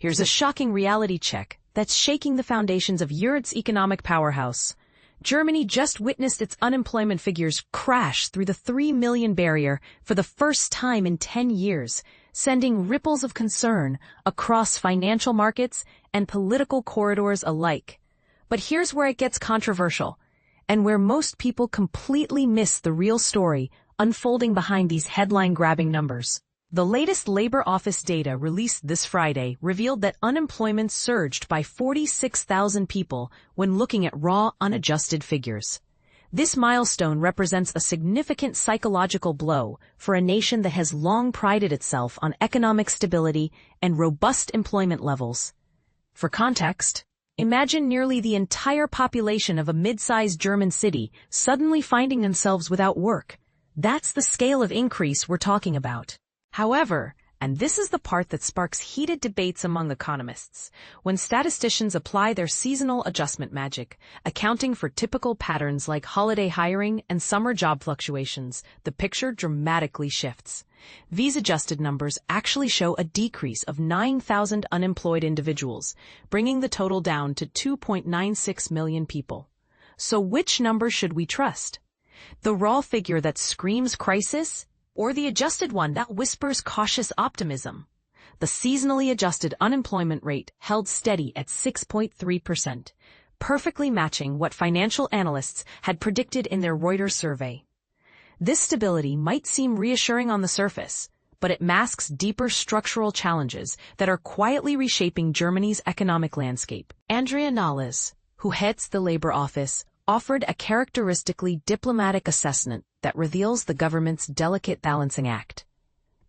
Here's a shocking reality check that's shaking the foundations of Europe's economic powerhouse. Germany just witnessed its unemployment figures crash through the 3 million barrier for the first time in 10 years, sending ripples of concern across financial markets and political corridors alike. But here's where it gets controversial, and where most people completely miss the real story unfolding behind these headline-grabbing numbers. The latest labor office data released this Friday revealed that unemployment surged by 46,000 people when looking at raw, unadjusted figures. This milestone represents a significant psychological blow for a nation that has long prided itself on economic stability and robust employment levels. For context, imagine nearly the entire population of a mid-sized German city suddenly finding themselves without work. That's the scale of increase we're talking about. However, and this is the part that sparks heated debates among economists, when statisticians apply their seasonal adjustment magic, accounting for typical patterns like holiday hiring and summer job fluctuations, the picture dramatically shifts. These adjusted numbers actually show a decrease of 9,000 unemployed individuals, bringing the total down to 2.96 million people. So which number should we trust? The raw figure that screams crisis, or the adjusted one that whispers cautious optimism? The seasonally adjusted unemployment rate held steady at 6.3%, perfectly matching what financial analysts had predicted in their Reuters survey. This stability might seem reassuring on the surface, but it masks deeper structural challenges that are quietly reshaping Germany's economic landscape. Andrea Nahles, who heads the Labor Office, offered a characteristically diplomatic assessment that reveals the government's delicate balancing act.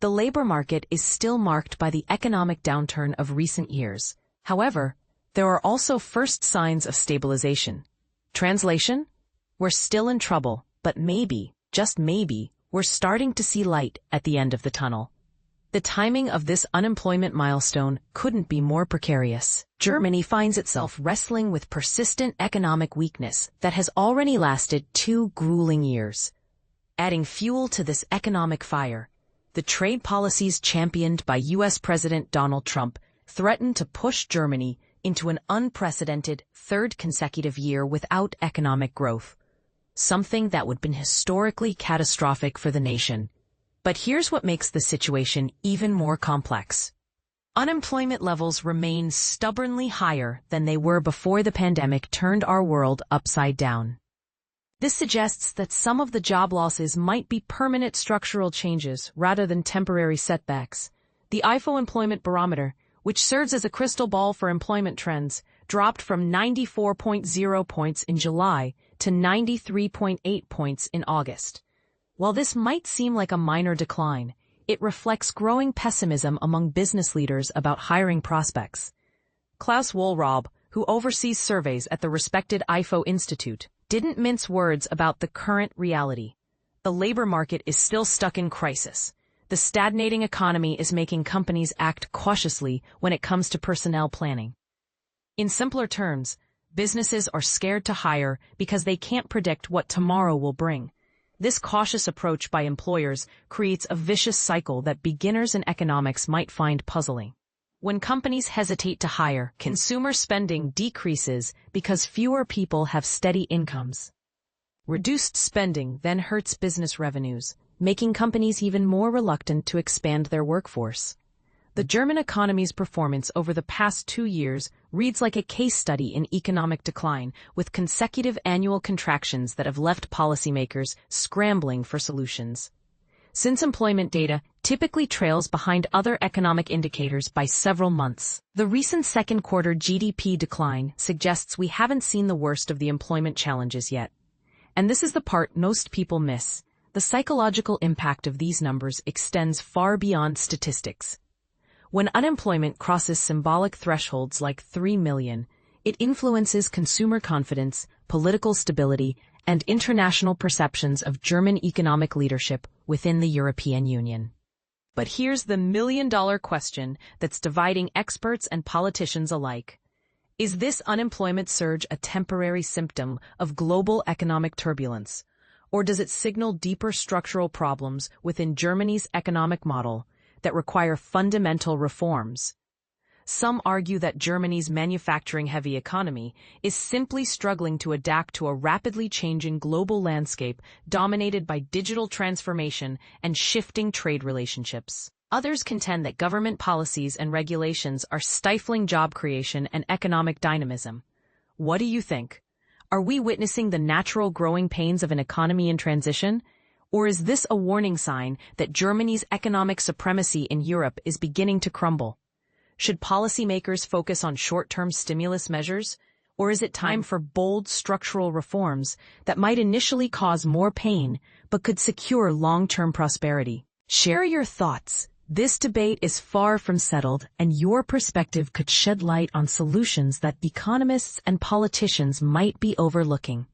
The labor market is still marked by the economic downturn of recent years. However, there are also first signs of stabilization. Translation? We're still in trouble, but maybe, just maybe, we're starting to see light at the end of the tunnel. The timing of this unemployment milestone couldn't be more precarious. Germany finds itself wrestling with persistent economic weakness that has already lasted 2 grueling years. Adding fuel to this economic fire, the trade policies championed by U.S. President Donald Trump threaten to push Germany into an unprecedented 3rd consecutive year without economic growth, something that would have been historically catastrophic for the nation. But here's what makes the situation even more complex. Unemployment levels remain stubbornly higher than they were before the pandemic turned our world upside down. This suggests that some of the job losses might be permanent structural changes rather than temporary setbacks. The IFO Employment Barometer, which serves as a crystal ball for employment trends, dropped from 94.0 points in July to 93.8 points in August. While this might seem like a minor decline, it reflects growing pessimism among business leaders about hiring prospects. Klaus Wohlraab, who oversees surveys at the respected IFO Institute, didn't mince words about the current reality. The labor market is still stuck in crisis. The stagnating economy is making companies act cautiously when it comes to personnel planning. In simpler terms, businesses are scared to hire because they can't predict what tomorrow will bring. This cautious approach by employers creates a vicious cycle that beginners in economics might find puzzling. When companies hesitate to hire, consumer spending decreases because fewer people have steady incomes. Reduced spending then hurts business revenues, making companies even more reluctant to expand their workforce. The German economy's performance over the past 2 years reads like a case study in economic decline, with consecutive annual contractions that have left policymakers scrambling for solutions. Since employment data typically trails behind other economic indicators by several months, the recent second quarter GDP decline suggests we haven't seen the worst of the employment challenges yet. And this is the part most people miss. The psychological impact of these numbers extends far beyond statistics. When unemployment crosses symbolic thresholds like 3 million, it influences consumer confidence, political stability, and international perceptions of German economic leadership within the European Union. But here's the million-dollar question that's dividing experts and politicians alike. Is this unemployment surge a temporary symptom of global economic turbulence, or does it signal deeper structural problems within Germany's economic model that require fundamental reforms? Some argue that Germany's manufacturing-heavy economy is simply struggling to adapt to a rapidly changing global landscape dominated by digital transformation and shifting trade relationships. Others contend that government policies and regulations are stifling job creation and economic dynamism. What do you think? Are we witnessing the natural growing pains of an economy in transition? Or is this a warning sign that Germany's economic supremacy in Europe is beginning to crumble? Should policymakers focus on short-term stimulus measures? Or is it time for bold structural reforms that might initially cause more pain but could secure long-term prosperity? Share your thoughts. This debate is far from settled, and your perspective could shed light on solutions that economists and politicians might be overlooking.